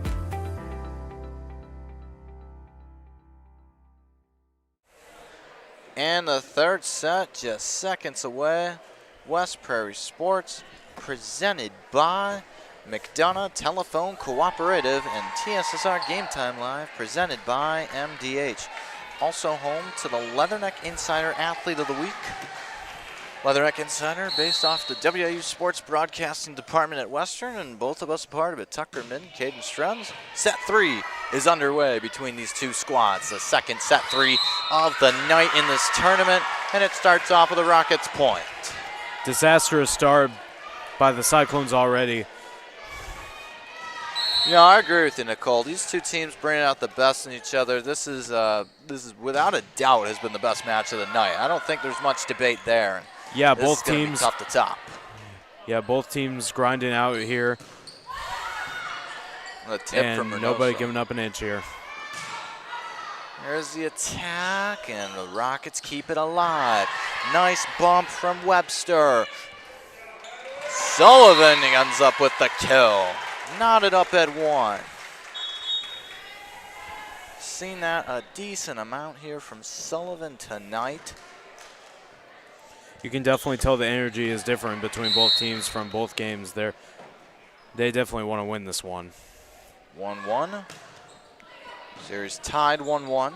And the third set just seconds away. West Prairie Sports, presented by McDonough Telephone Cooperative, and TSSR Game Time Live, presented by MDH. also home to the Leatherneck Insider Athlete of the Week. Leatherneck Insider based off the WIU Sports Broadcasting Department at Western, and both of us a part of it. Tucker Min, Caden Strens. Set 3 is underway between these two squads. The second set 3 of the night in this tournament, and it starts off with a Rockets point. Disastrous start by the Cyclones already. Yeah, I agree with you, Nicole. These two teams bringing out the best in each other. This is without a doubt has been the best match of the night. I don't think there's much debate there. Yeah, this both is gonna teams be tough to top. Yeah, both teams grinding out here. A tip and from Reynoso. Nobody giving up an inch here. There's the attack, and the Rockets keep it alive. Nice bump from Webster. Sullivan ends up with the kill. Knotted up at 1. Seen that a decent amount here from Sullivan tonight. You can definitely tell the energy is different between both teams from both games. They definitely want to win this one. 1-1. Series tied 1-1.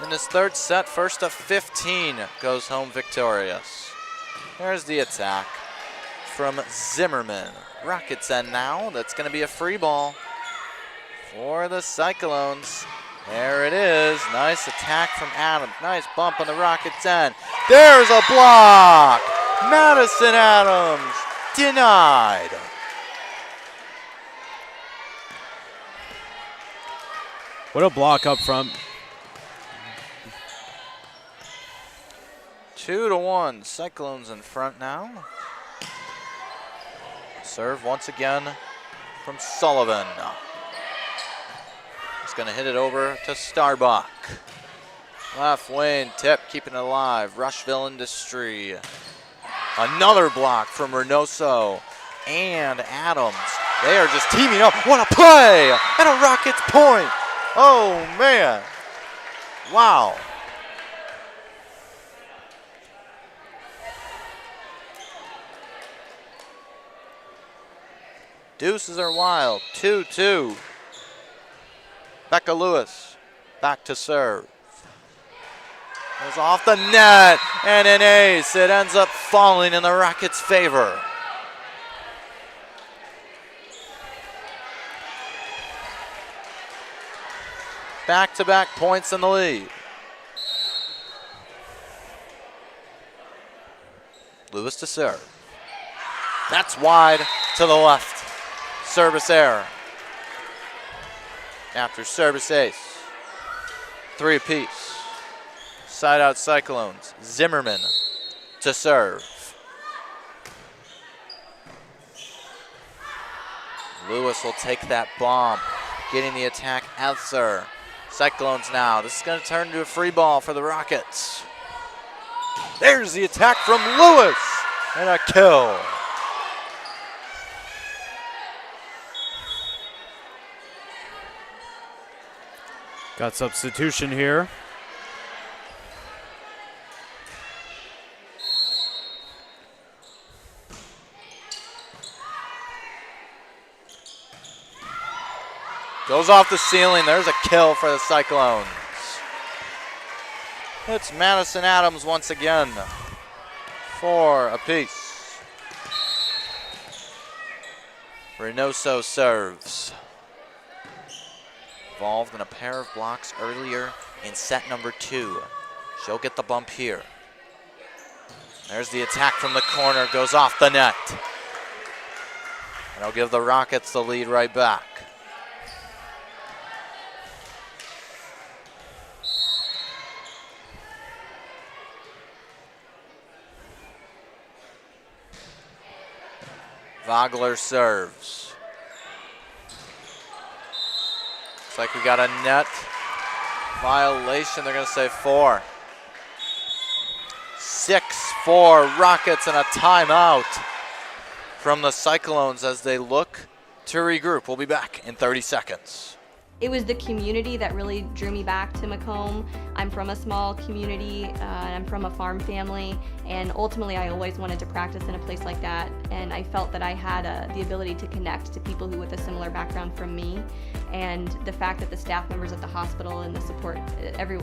In this third set, first of 15 goes home victorious. There's the attack from Zimmerman. Rockets end now. That's going to be a free ball for the Cyclones. There it is. Nice attack from Adams. Nice bump on the Rockets end. There's a block. Madison Adams denied. What a block up front. 2-1. Cyclones in front now. Serve once again from Sullivan. He's going to hit it over to Starbuck. Left wing tip, keeping it alive. Rushville-Industry. Another block from Reynoso and Adams. They are just teaming up. What a play! And a Rockets point. Oh, man. Wow. Deuces are wild. 2-2. Becca Lewis back to serve. Goes off the net and an ace. It ends up falling in the Rockets' favor. Back-to-back points in the lead. Lewis to serve. That's wide to the left. Service error. After service ace. 3 apiece. Side out Cyclones. Zimmerman to serve. Lewis will take that bomb. Getting the attack answer. Cyclones now. This is going to turn into a free ball for the Rockets. There's the attack from Lewis. And a kill. Got substitution here. Goes off the ceiling. There's a kill for the Cyclones. It's Madison Adams once again. 4 apiece. Reynoso serves. Involved in a pair of blocks earlier in set number 2. She'll get the bump here. There's the attack from the corner. Goes off the net. And it'll give the Rockets the lead right back. Vogler serves. Looks like we got a net violation. They're going to say 4. 6-4 Rockets and a timeout from the Cyclones as they look to regroup. We'll be back in 30 seconds. It was the community that really drew me back to Macomb. I'm from a small community, and I'm from a farm family, and ultimately I always wanted to practice in a place like that, and I felt that I had the ability to connect to people who with a similar background from me, and the fact that the staff members at the hospital and the support,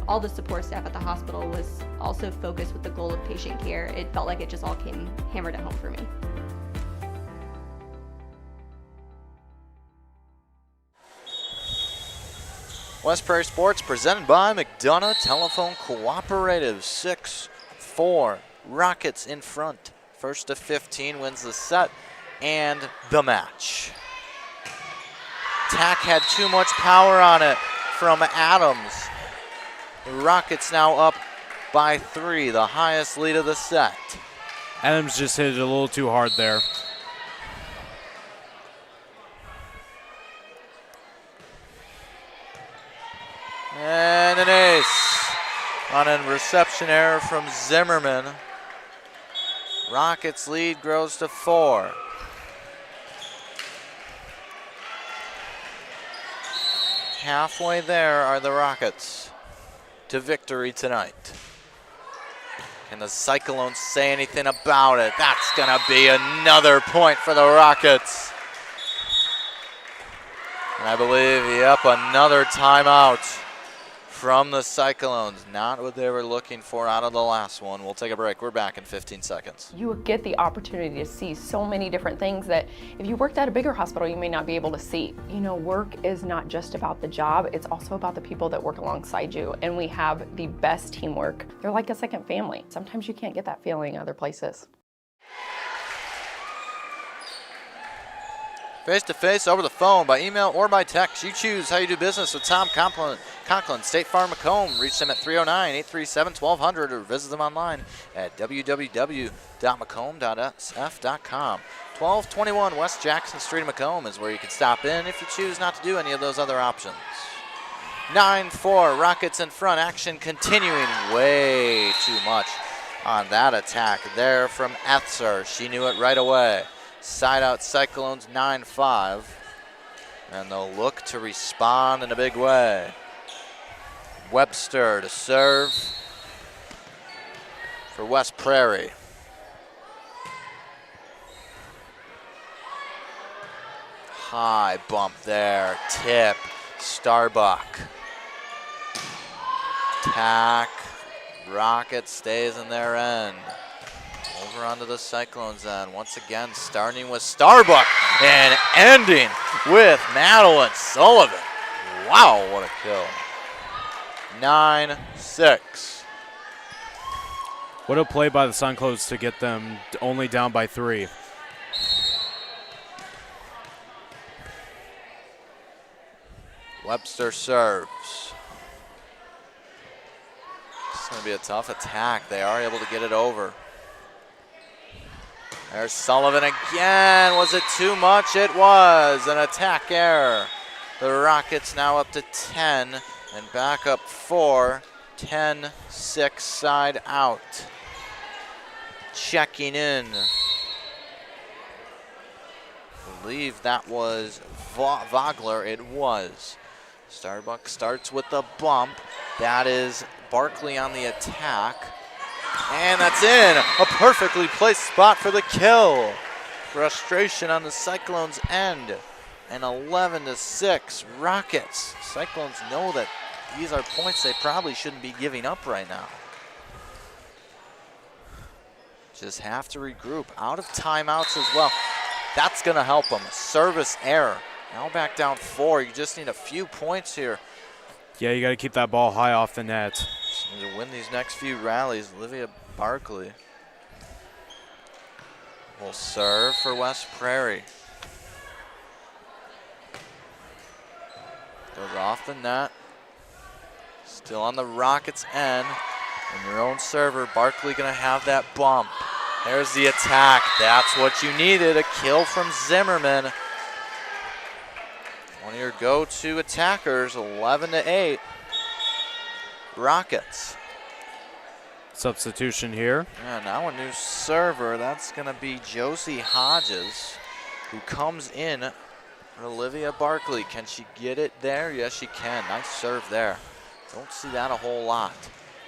all the support staff at the hospital was also focused with the goal of patient care. It felt like it just all came hammered at home for me. West Prairie Sports presented by McDonough Telephone Cooperative. 6-4, Rockets in front. First to 15 wins the set and the match. Tack had too much power on it from Adams. The Rockets now up by 3, the highest lead of the set. Adams just hit it a little too hard there. And an ace on a reception error from Zimmerman. Rockets lead grows to 4. Halfway there are the Rockets to victory tonight. Can the Cyclones say anything about it? That's gonna be another point for the Rockets. And I believe, yep, another timeout from the Cyclones. Not what they were looking for out of the last one. We'll take a break. We're back in 15 seconds. You get the opportunity to see so many different things that if you worked at a bigger hospital, you may not be able to see. You know, work is not just about the job, it's also about the people that work alongside you. And we have the best teamwork. They're like a second family. Sometimes you can't get that feeling other places. Face-to-face, over the phone, by email, or by text. You choose how you do business with Tom Conklin, State Farm Macomb. Reach them at 309-837-1200 or visit them online at www.macomb.sf.com. 1221 West Jackson Street in Macomb is where you can stop in if you choose not to do any of those other options. 9-4, Rockets in front. Action continuing. Way too much on that attack there from Etzer. She knew it right away. Side out Cyclones 9-5, and they'll look to respond in a big way. Webster to serve for West Prairie. High bump there, tip, Starbuck. Tack, Rocket stays in their end. Over onto the Cyclones end. Once again, starting with Starbuck and ending with Madeline Sullivan. Wow, what a kill. 9-6. What a play by the Cyclones to get them only down by 3. Webster serves. It's going to be a tough attack. They are able to get it over. There's Sullivan again. Was it too much? It was an attack error. The Rockets now up to 10 and back up 4. 10-6 side out. Checking in. I believe that was Vogler. It was. Starbuck starts with the bump. That is Barkley on the attack. And that's in. A perfectly placed spot for the kill. Frustration on the Cyclones' end. And 11-6 Rockets. Cyclones know that these are points they probably shouldn't be giving up right now. Just have to regroup. Out of timeouts as well. That's going to help them. Service error. Now back down 4. You just need a few points here. Yeah, you got to keep that ball high off the net. Just need to win these next few rallies. Olivia Barkley will serve for West Prairie. Goes off the net. Still on the Rockets' end. And your own server, Barkley going to have that bump. There's the attack. That's what you needed. A kill from Zimmerman. One of your go-to attackers, 11-8. Rockets. Substitution here. Yeah, now a new server. That's going to be Josie Hodges, who comes in Olivia Barkley, can she get it there? Yes, she can. Nice serve there. Don't see that a whole lot,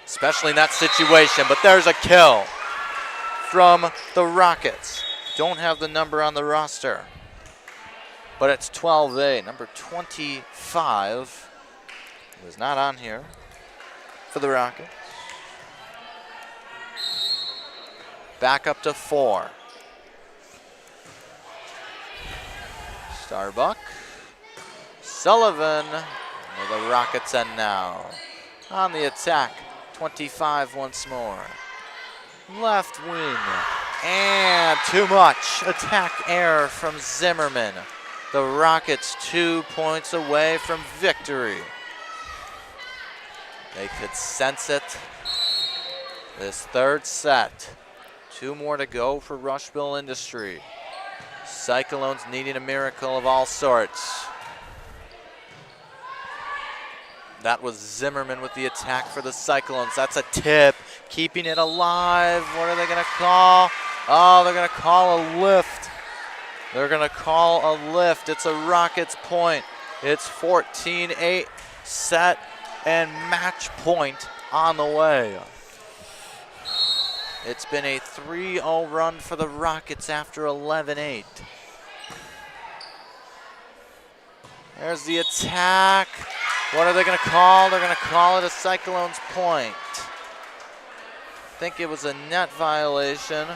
especially in that situation, but there's a kill from the Rockets. Don't have the number on the roster, but it's 12-8. Number 25 was not on here for the Rockets. Back up to 4. Starbuck, Sullivan, with the Rockets end now. On the attack, 25 once more. Left wing, and too much attack error from Zimmerman. The Rockets 2 points away from victory. They could sense it. This third set, 2 more to go for Rushville-Industry. Cyclones needing a miracle of all sorts. That was Zimmerman with the attack for the Cyclones. That's a tip, keeping it alive. What are they going to call? Oh, they're going to call a lift. They're going to call a lift. It's a Rockets point. It's 14-8, set and match point on the way. It's been a 3-0 run for the Rockets after 11-8. There's the attack. What are they going to call? They're going to call it a Cyclones point. I think it was a net violation.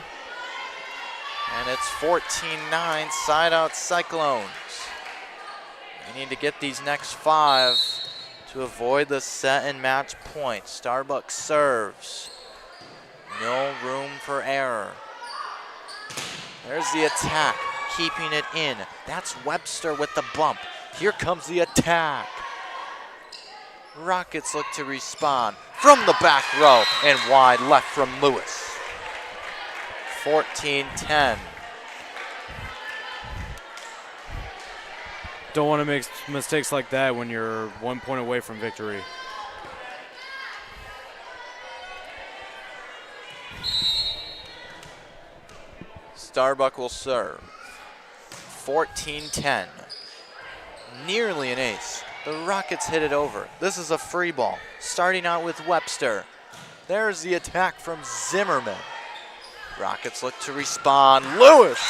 And it's 14-9, side out Cyclones. They need to get these next 5 to avoid the set and match point. Starbuck serves. No room for error. There's the attack, keeping it in. That's Webster with the bump. Here comes the attack. Rockets look to respond from the back row and wide left from Lewis. 14-10. Don't want to make mistakes like that when you're 1 point away from victory. Starbuck will serve. 14-10. Nearly an ace. The Rockets hit it over. This is a free ball. Starting out with Webster. There's the attack from Zimmerman. Rockets look to respond. Lewis!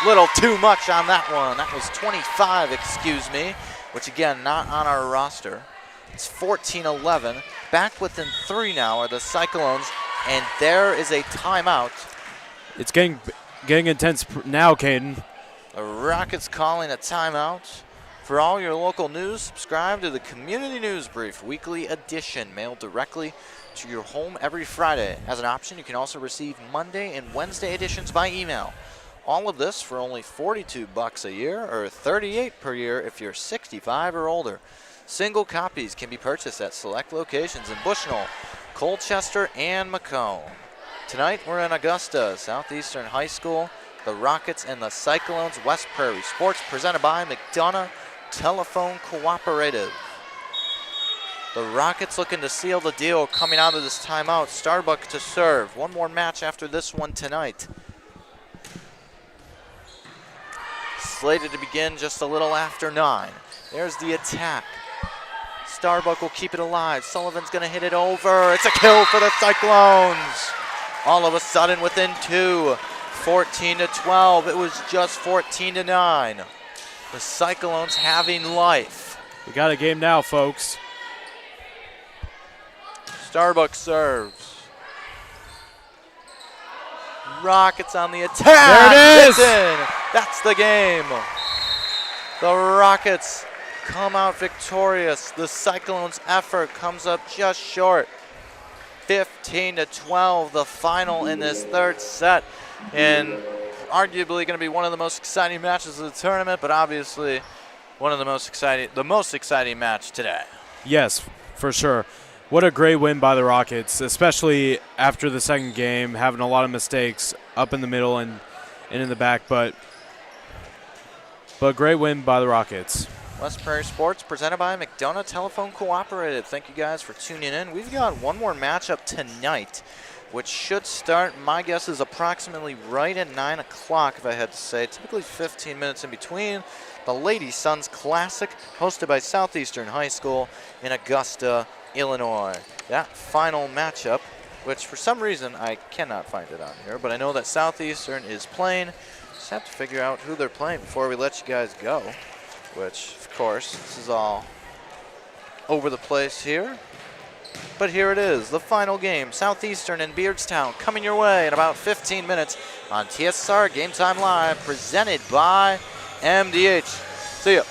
Little too much on that one. That was 25, excuse me, which again, not on our roster. It's 14-11. Back within 3 now are the Cyclones, and there is a timeout. It's getting intense now, Caden. The Rockets calling a timeout. For all your local news, subscribe to the Community News Brief Weekly Edition, mailed directly to your home every Friday. As an option, you can also receive Monday and Wednesday editions by email. All of this for only $42 a year, or $38 per year if you're 65 or older. Single copies can be purchased at select locations in Bushnell, Colchester, and Macomb. Tonight we're in Augusta, Southeastern High School, the Rockets and the Cyclones, West Prairie Sports, presented by McDonough Telephone Cooperative. The Rockets looking to seal the deal coming out of this timeout. Starbuck to serve. One more match after this one tonight. Slated to begin just a little after 9. There's the attack. Starbuck will keep it alive. Sullivan's going to hit it over. It's a kill for the Cyclones. All of a sudden within 2. 14-12. It was just 14-9. The Cyclones having life. We got a game now, folks. Starbuck serves. Rockets on the attack. There it is. It's in. That's the game. The Rockets come out victorious. The Cyclones' effort comes up just short. 15-12, the final in this third set. And arguably going to be one of the most exciting matches of the tournament, but obviously one of the most exciting match today. Yes, for sure. What a great win by the Rockets, especially after the second game, having a lot of mistakes up in the middle and in the back, but great win by the Rockets. West Prairie Sports presented by McDonough Telephone Cooperative. Thank you guys for tuning in. We've got one more matchup tonight. which should start, my guess is approximately right at 9 o'clock, if I had to say. Typically 15 minutes in between. The Lady Sons Classic, hosted by Southeastern High School in Augusta, Illinois. That final matchup, which for some reason I cannot find it on here, but I know that Southeastern is playing. Just have to figure out who they're playing before we let you guys go, which, of course, this is all over the place here. But here it is, the final game, Southeastern and Beardstown, coming your way in about 15 minutes on TSSR Game Time Live, presented by MDH. See ya.